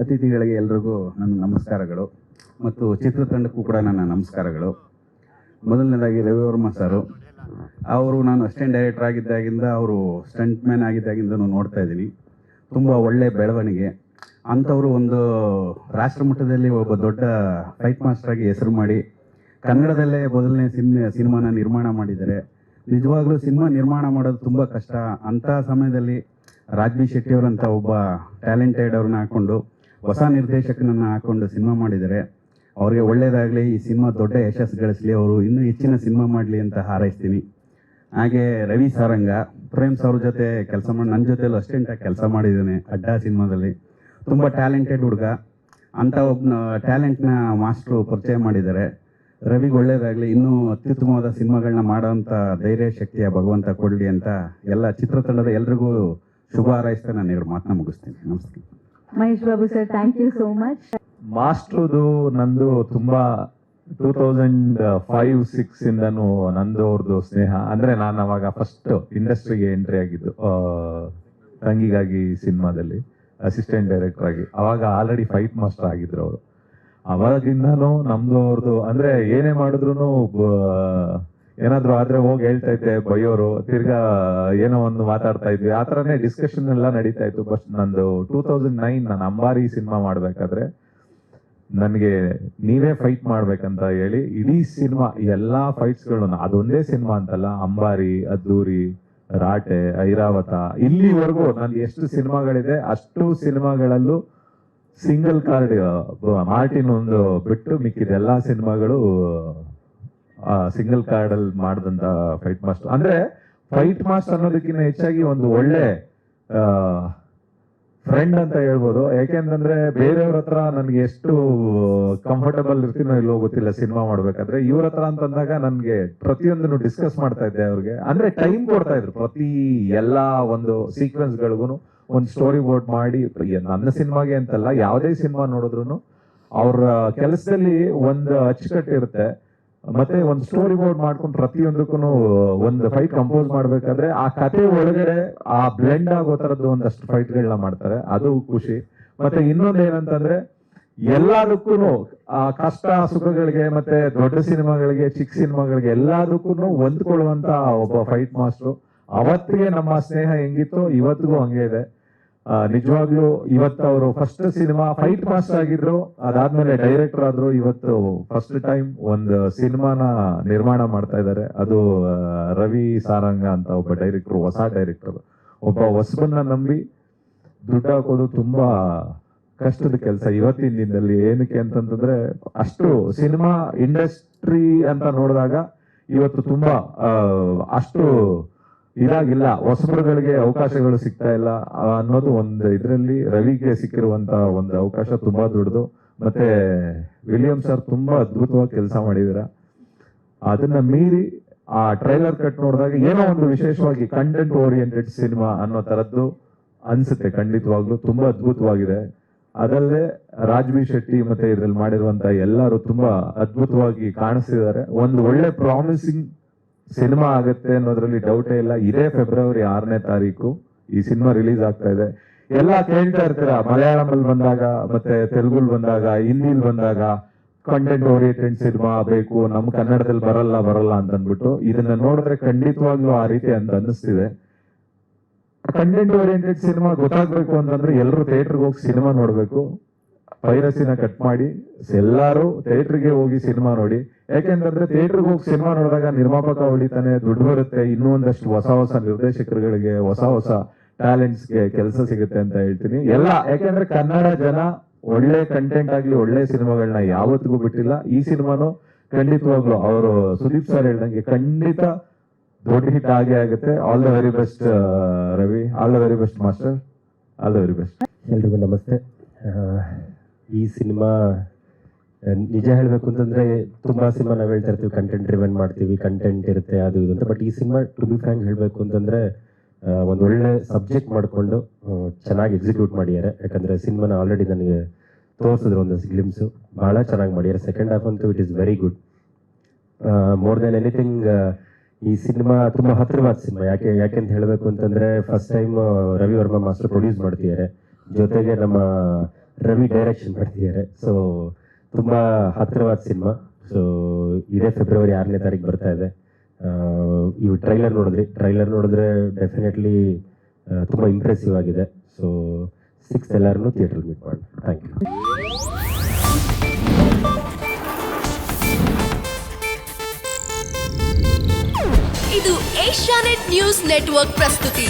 ಅತಿಥಿಗಳಿಗೆ ಎಲ್ರಿಗೂ ನನ್ನ ನಮಸ್ಕಾರಗಳು ಮತ್ತು ಚಿತ್ರತಂಡಕ್ಕೂ ಕೂಡ ನನ್ನ ನಮಸ್ಕಾರಗಳು. ಮೊದಲನೇದಾಗಿ ರವಿವರ್ಮ ಸರು, ಅವರು ನಾನು ಅಸಿಸ್ಟೆಂಟ್ ಡೈರೆಕ್ಟರ್ ಆಗಿದ್ದಾಗಿಂದ ಅವರು ಸ್ಟಂಟ್ ಮ್ಯಾನ್ ಆಗಿದ್ದಾಗಿಂದನೂ ನೋಡ್ತಾ ಇದ್ದೀನಿ. ತುಂಬ ಒಳ್ಳೆಯ ಬೆಳವಣಿಗೆ. ಅಂಥವರು ಒಂದು ರಾಷ್ಟ್ರಮಟ್ಟದಲ್ಲಿ ಒಬ್ಬ ದೊಡ್ಡ ಫೈಟ್ ಮಾಸ್ಟರಾಗಿ ಹೆಸರು ಮಾಡಿ ಕನ್ನಡದಲ್ಲೇ ಮೊದಲನೇ ಸಿನಿಮಾನ ನಿರ್ಮಾಣ ಮಾಡಿದ್ದಾರೆ. ನಿಜವಾಗ್ಲೂ ಸಿನಿಮಾ ನಿರ್ಮಾಣ ಮಾಡೋದು ತುಂಬ ಕಷ್ಟ. ಅಂಥ ಸಮಯದಲ್ಲಿ ರಾಜ್ಬಿ ಶೆಟ್ಟಿಯವರಂಥ ಒಬ್ಬ ಟ್ಯಾಲೆಂಟೆಡ್ ಅವ್ರನ್ನ ಹಾಕ್ಕೊಂಡು ಹೊಸ ನಿರ್ದೇಶಕನನ್ನು ಹಾಕ್ಕೊಂಡು ಸಿನಿಮಾ ಮಾಡಿದ್ದಾರೆ. ಅವ್ರಿಗೆ ಒಳ್ಳೆಯದಾಗಲಿ, ಈ ಸಿನಿಮಾ ದೊಡ್ಡ ಯಶಸ್ಸು ಗಳಿಸಲಿ, ಅವರು ಇನ್ನೂ ಹೆಚ್ಚಿನ ಸಿನಿಮಾ ಮಾಡಲಿ ಅಂತ ಹಾರೈಸ್ತೀನಿ. ಹಾಗೆ ರವಿ ಸಾರಂಗ, ಪ್ರೇಮ್ಸ್ ಅವ್ರ ಜೊತೆ ಕೆಲಸ ಮಾಡಿ ನನ್ನ ಜೊತೆಲೂ ಅಸಿಸ್ಟೆಂಟಾಗಿ ಕೆಲಸ ಮಾಡಿದ್ದಾನೆ ಅಡ್ಡ ಸಿನಿಮಾದಲ್ಲಿ. ತುಂಬ ಟ್ಯಾಲೆಂಟೆಡ್ ಹುಡುಗ. ಅಂಥ ಒಬ್ಬನ ಟ್ಯಾಲೆಂಟ್ನ ಮಾಸ್ಟ್ರು ಪರಿಚಯ ಮಾಡಿದ್ದಾರೆ. ರವಿಗೆ ಒಳ್ಳೆಯದಾಗಲಿ, ಇನ್ನೂ ಅತ್ಯುತ್ತಮವಾದ ಸಿನಿಮಾಗಳನ್ನ ಮಾಡೋವಂಥ ಧೈರ್ಯ ಶಕ್ತಿಯ ಭಗವಂತ ಕೊಡಲಿ ಅಂತ ಎಲ್ಲ ಚಿತ್ರತಂಡದ ಎಲ್ರಿಗೂ ಶುಭ ಹಾರೈಸ್ತಾ ನಾನು 2 ಮಾತನ್ನ ಮುಗಿಸ್ತೀನಿ. ನಮಸ್ತೆ. Mahesh Babu sir, thank you so much. ಮಾಸ್ಟ್ರದು ನಂದು ತುಂಬಾ 2005-06 ಇಂದನೂ ನಂದು ಅವ್ರದ್ದು ಸ್ನೇಹ. ಅಂದ್ರೆ ನಾನು ಅವಾಗ ಫಸ್ಟ್ ಇಂಡಸ್ಟ್ರಿಗೆ ಎಂಟ್ರಿ ಆಗಿದ್ದು ತಂಗಿಗಾಗಿ ಸಿನಿಮಾದಲ್ಲಿ ಅಸಿಸ್ಟೆಂಟ್ ಡೈರೆಕ್ಟರ್ ಆಗಿ. ಅವಾಗ ಆಲ್ರೆಡಿ ಫೈಟ್ ಮಾಸ್ಟರ್ ಆಗಿದ್ರು ಅವರು. ಅವಾಗಿಂದನೂ ನಮ್ದು ಅವ್ರದ್ದು ಅಂದ್ರೆ ಏನೇ ಮಾಡಿದ್ರು ಏನಾದ್ರು ಆದ್ರೆ ಹೋಗಿ ಹೇಳ್ತಾ ಇದ್ದೆ, ಬೈಯೋರು, ತಿರ್ಗಾ ಏನೋ ಒಂದು ಮಾತಾಡ್ತಾ ಇದ್ವಿ. ಆ ಥರನೇ ಡಿಸ್ಕಷನ್ ಎಲ್ಲ ನಡೀತಾ ಇತ್ತು. ಬಟ್ ನಂದು 2009 ನಾನು ಅಂಬಾರಿ ಸಿನಿಮಾ ಮಾಡ್ಬೇಕಾದ್ರೆ ನನಗೆ ನೀವೇ ಫೈಟ್ ಮಾಡ್ಬೇಕಂತ ಹೇಳಿ ಇಡೀ ಸಿನಿಮಾ ಎಲ್ಲಾ ಫೈಟ್ಸ್ಗಳು, ಅದೊಂದೇ ಸಿನಿಮಾ ಅಂತಲ್ಲ, ಅಂಬಾರಿ, ಅದ್ದೂರಿ, ರಾಟೆ, ಐರಾವತ, ಇಲ್ಲಿವರೆಗೂ ನನ್ಗೆ ಎಷ್ಟು ಸಿನಿಮಾಗಳಿದೆ ಅಷ್ಟು ಸಿನಿಮಾಗಳಲ್ಲೂ ಸಿಂಗಲ್ ಕಾರ್ಡ್ ಮಾರ್ಟಿನ್ ಒಂದು ಬಿಟ್ಟು ಮಿಕ್ಕಿದ ಎಲ್ಲಾ ಸಿನಿಮಾಗಳು ಸಿಂಗಲ್ ಕಾರ್ಡ್ ಅಲ್ಲಿ ಮಾಡಿದಂತ ಫೈಟ್ ಮಾಸ್ಟರ್. ಅಂದ್ರೆ ಫೈಟ್ ಮಾಸ್ಟರ್ ಅನ್ನೋದಕ್ಕಿಂತ ಹೆಚ್ಚಾಗಿ ಒಂದು ಒಳ್ಳೆ ಫ್ರೆಂಡ್ ಅಂತ ಹೇಳ್ಬೋದು. ಯಾಕೆಂತಂದ್ರೆ ಬೇರೆಯವ್ರ ಹತ್ರ ನನ್ಗೆ ಎಷ್ಟು ಕಂಫರ್ಟಬಲ್ ಇರ್ತೀನೋ ಇಲ್ಲೋ ಗೊತ್ತಿಲ್ಲ ಸಿನಿಮಾ ಮಾಡ್ಬೇಕಾದ್ರೆ. ಇವ್ರ ಹತ್ರ ಅಂತಂದಾಗ ನನ್ಗೆ ಪ್ರತಿಯೊಂದನ್ನು ಡಿಸ್ಕಸ್ ಮಾಡ್ತಾ ಇದ್ದೆ. ಅವ್ರಿಗೆ ಅಂದ್ರೆ ಟೈಮ್ ಕೊಡ್ತಾ ಇದ್ರು. ಪ್ರತಿ ಎಲ್ಲಾ ಒಂದು ಸೀಕ್ವೆನ್ಸ್ ಗಳಿಗೂ ಒಂದು ಸ್ಟೋರಿ ಬೋರ್ಡ್ ಮಾಡಿ, ನನ್ನ ಸಿನಿಮಾಗೆ ಅಂತಲ್ಲ ಯಾವುದೇ ಸಿನಿಮಾ ನೋಡಿದ್ರು ಅವ್ರ ಕೆಲಸದಲ್ಲಿ ಒಂದು ಅಚ್ಚುಕಟ್ಟು ಇರುತ್ತೆ. ಮತ್ತೆ ಒಂದು ಸ್ಟೋರಿ ಬೋರ್ಡ್ ಮಾಡ್ಕೊಂಡು ಪ್ರತಿಯೊಂದಕ್ಕೂ ಒಂದು ಫೈಟ್ ಕಂಪೋಸ್ ಮಾಡ್ಬೇಕಾದ್ರೆ ಆ ಕತೆ ಒಳಗಡೆ ಆ ಬ್ಲೆಂಡ್ ಆಗೋ ತರದ್ದು ಒಂದಷ್ಟು ಫೈಟ್ಗಳನ್ನ ಮಾಡ್ತಾರೆ. ಅದು ಖುಷಿ. ಮತ್ತೆ ಇನ್ನೊಂದು ಏನಂತಂದ್ರೆ ಎಲ್ಲದಕ್ಕೂ ಆ ಕಷ್ಟ ಸುಖಗಳಿಗೆ ಮತ್ತೆ ದೊಡ್ಡ ಸಿನಿಮಾಗಳಿಗೆ ಚಿಕ್ಕ ಸಿನಿಮಾಗಳಿಗೆ ಎಲ್ಲದಕ್ಕೂ ಹೊಂದ್ಕೊಳ್ಳುವಂತ ಒಬ್ಬ ಫೈಟ್ ಮಾಸ್ಟ್ರು. ಅವತ್ತಿಗೆ ನಮ್ಮ ಸ್ನೇಹ ಹೆಂಗಿತ್ತು ಇವತ್ತಿಗೂ ಹಂಗೆ ಇದೆ. ನಿಜವಾಗ್ಲೂ ಇವತ್ತು ಅವರು ಫಸ್ಟ್ ಸಿನಿಮಾ ಫೈಟ್ ಮಾಸ್ಟರ್ ಆಗಿದ್ರು, ಅದಾದ್ಮೇಲೆ ಡೈರೆಕ್ಟರ್ ಆದ್ರು. ಇವತ್ತು ಫಸ್ಟ್ ಟೈಮ್ ಒಂದು ಸಿನಿಮಾನ ನಿರ್ಮಾಣ ಮಾಡ್ತಾ ಇದ್ದಾರೆ. ಅದು ರವಿ ಸಾರಂಗ ಅಂತ ಒಬ್ಬ ಡೈರೆಕ್ಟರ್, ಹೊಸ ಡೈರೆಕ್ಟರ್. ಒಬ್ಬ ಹೊಸಬನ್ನ ನಂಬಿ ದುಡ್ಡು ಹಾಕೋದು ತುಂಬಾ ಕಷ್ಟದ ಕೆಲಸ ಇವತ್ತಿನ ದಿನದಲ್ಲಿ. ಏನಕ್ಕೆ ಅಂತಂತಂದ್ರೆ ಅಷ್ಟು ಸಿನಿಮಾ ಇಂಡಸ್ಟ್ರಿ ಅಂತ ನೋಡಿದಾಗ ಇವತ್ತು ತುಂಬಾ ಅಷ್ಟು ಇದಾಗಿಲ್ಲ, ಹೊಸಬರುಗಳಿಗೆ ಅವಕಾಶಗಳು ಸಿಗ್ತಾ ಇಲ್ಲ ಅನ್ನೋದು ಒಂದು ಇದರಲ್ಲಿ ರವಿಗೆ ಸಿಕ್ಕಿರುವಂತ ಒಂದು ಅವಕಾಶ ತುಂಬಾ ದೊಡ್ಡದು. ಮತ್ತೆ ವಿಲಿಯಂ ಸರ್ ತುಂಬಾ ಅದ್ಭುತವಾಗಿ ಕೆಲಸ ಮಾಡಿದಿರ. ಅದನ್ನ ಮೀರಿ ಆ ಟ್ರೈಲರ್ ಕಟ್ ನೋಡಿದಾಗ ಏನೋ ಒಂದು ವಿಶೇಷವಾಗಿ ಕಂಟೆಂಟ್ ಓರಿಯೆಂಟೆಡ್ ಸಿನಿಮಾ ಅನ್ನೋ ತರದ್ದು ಅನ್ಸುತ್ತೆ. ಖಂಡಿತವಾಗ್ಲೂ ತುಂಬಾ ಅದ್ಭುತವಾಗಿದೆ. ಅದಲ್ಲದೆ ರಾಜ್ಬಿ ಶೆಟ್ಟಿ ಮತ್ತೆ ಇದ್ರಲ್ಲಿ ಮಾಡಿರುವಂತ ಎಲ್ಲರೂ ತುಂಬಾ ಅದ್ಭುತವಾಗಿ ಕಾಣಿಸ್ತಿದ್ದಾರೆ. ಒಂದು ಒಳ್ಳೆ ಪ್ರಾಮಿಸಿಂಗ್ ಸಿನಿಮಾ ಆಗುತ್ತೆ ಅನ್ನೋದ್ರಲ್ಲಿ ಡೌಟೇ ಇಲ್ಲ. ಇದೇ ಫೆಬ್ರವರಿ 6ನೇ ತಾರೀಕು ಈ ಸಿನಿಮಾ ರಿಲೀಸ್ ಆಗ್ತಾ ಇದೆ. ಎಲ್ಲ ಕೇಳ್ತಾ ಇರ್ತೀರ, ಮಲಯಾಳಮಲ್ಲಿ ಬಂದಾಗ ಮತ್ತೆ ತೆಲುಗುಲ್ ಬಂದಾಗ ಹಿಂದಿಲ್ ಬಂದಾಗ ಕಂಟೆಂಟ್ ಓರಿಯೆಂಟೆಡ್ ಸಿನಿಮಾ ಬೇಕು, ನಮ್ ಕನ್ನಡದಲ್ಲಿ ಬರಲ್ಲ ಅಂತ ಅಂದ್ಬಿಟ್ಟು. ಇದನ್ನ ನೋಡಿದ್ರೆ ಖಂಡಿತವಾಗ್ಲೂ ಆ ರೀತಿ ಅಂತ ಅನ್ನಿಸ್ತಿದೆ. ಕಂಟೆಂಟ್ ಓರಿಯೆಂಟೆಡ್ ಸಿನಿಮಾ ಗೊತ್ತಾಗ್ಬೇಕು ಅಂತಂದ್ರೆ ಎಲ್ಲರೂ ಥಿಯೇಟರ್ಗೆ ಹೋಗಿ ಸಿನಿಮಾ ನೋಡ್ಬೇಕು. ಪೈರಸಿನ ಕಟ್ ಮಾಡಿ ಎಲ್ಲಾರು ಥಿಯೇಟರ್ಗೆ ಹೋಗಿ ಸಿನಿಮಾ ನೋಡಿ. ಯಾಕೆಂತಂದ್ರೆ ಥಿಯೇಟರ್ಗೆ ಹೋಗಿ ಸಿನಿಮಾ ನೋಡಿದಾಗ ನಿರ್ಮಾಪಕ ಹೊಡಿತಾನೆ, ದುಡ್ಡು ಬರುತ್ತೆ, ಇನ್ನೂ ಒಂದಷ್ಟು ಹೊಸ ನಿರ್ದೇಶಕರುಗಳಿಗೆ, ಹೊಸ ಟ್ಯಾಲೆಂಟ್ಸ್ಗೆ ಕೆಲಸ ಸಿಗುತ್ತೆ ಅಂತ ಹೇಳ್ತೀನಿ. ಎಲ್ಲ ಯಾಕೆಂದ್ರೆ ಕನ್ನಡ ಜನ ಒಳ್ಳೆ ಕಂಟೆಂಟ್ ಆಗ್ಲಿ ಒಳ್ಳೆ ಸಿನಿಮಾಗಳನ್ನ ಯಾವತ್ತಿಗೂ ಬಿಟ್ಟಿಲ್ಲ. ಈ ಸಿನಿಮಾನು ಖಂಡಿತವಾಗ್ಲು ಅವರು ಸುದೀಪ್ ಸರ್ ಹೇಳ್ದಂಗೆ ಖಂಡಿತ ದೊಡ್ಡ ಹಿಟ್ ಆಗೇ ಆಗುತ್ತೆ. All the very best Ravi, all the very best master, all the very best. ಎಲ್ರಿಗೂ ನಮಸ್ತೆ. ಈ ಸಿನಿಮಾ ನಿಜ ಹೇಳಬೇಕು ಅಂತಂದ್ರೆ ತುಂಬಾ ಸಿನಿಮಾ ನಾವು ಹೇಳ್ತಾ ಇರ್ತೀವಿ ಕಂಟೆಂಟ್ ಡ್ರಿವನ್ ಮಾಡ್ತೀವಿ, ಕಂಟೆಂಟ್ ಇರುತ್ತೆ ಅದು ಇದು ಅಂತ. ಬಟ್ ಈ ಸಿನಿಮಾ ಟು ಬಿ ಫ್ರಾಂಕ್ ಹೇಳಬೇಕು ಅಂತಂದ್ರೆ ಒಂದು ಒಳ್ಳೆ ಸಬ್ಜೆಕ್ಟ್ ಮಾಡಿಕೊಂಡು ಚೆನ್ನಾಗಿ ಎಕ್ಸಿಕ್ಯೂಟ್ ಮಾಡಿದ್ದಾರೆ. ಯಾಕಂದ್ರೆ ಸಿನಿಮಾನ ಆಲ್ರೆಡಿ ನನಗೆ ತೋರಿಸಿದ್ರು ಒಂದು ಗ್ಲಿಮ್ಸು, ಬಹಳ ಚೆನ್ನಾಗಿ ಮಾಡಿದ್ದಾರೆ. ಸೆಕೆಂಡ್ ಹಾಫ್ ಅಂತೂ it is very good. More than anything ಈ ಸಿನಿಮಾ ತುಂಬಾ ಹತ್ತಿರವಾದ ಸಿನಿಮಾ. ಯಾಕೆಂತ ಹೇಳಬೇಕು ಅಂತಂದ್ರೆ first time Ravi Varma master produce ಮಾಡ್ತಿದ್ದಾರೆ. ಜೊತೆಗೆ ನಮ್ಮ ರವಿ ಡೈರೆಕ್ಷನ್ ಮಾಡ್ತಿದ್ದಾರೆ. ಸೊ ತುಂಬ ಹತ್ತಿರವಾದ ಸಿನಿಮಾ. ಸೊ ಇದೇ ಫೆಬ್ರವರಿ 6ನೇ ತಾರೀಕು ಬರ್ತಾ ಇದೆ. ಇವು ಟ್ರೈಲರ್ ನೋಡಿದ್ರೆ ಡೆಫಿನೆಟ್ಲಿ ತುಂಬ ಇಂಪ್ರೆಸಿವ್ ಆಗಿದೆ. ಸೊ 6 ಎಲ್ಲರೂ ಥಿಯೇಟ್ರಲ್ಲಿ ಮೀಟ್ ಮಾಡಿ. Thank you. ಇದು ಏಷ್ಯಾನೆಟ್ ನ್ಯೂಸ್ ನೆಟ್ವರ್ಕ್ ಪ್ರಸ್ತುತಿ.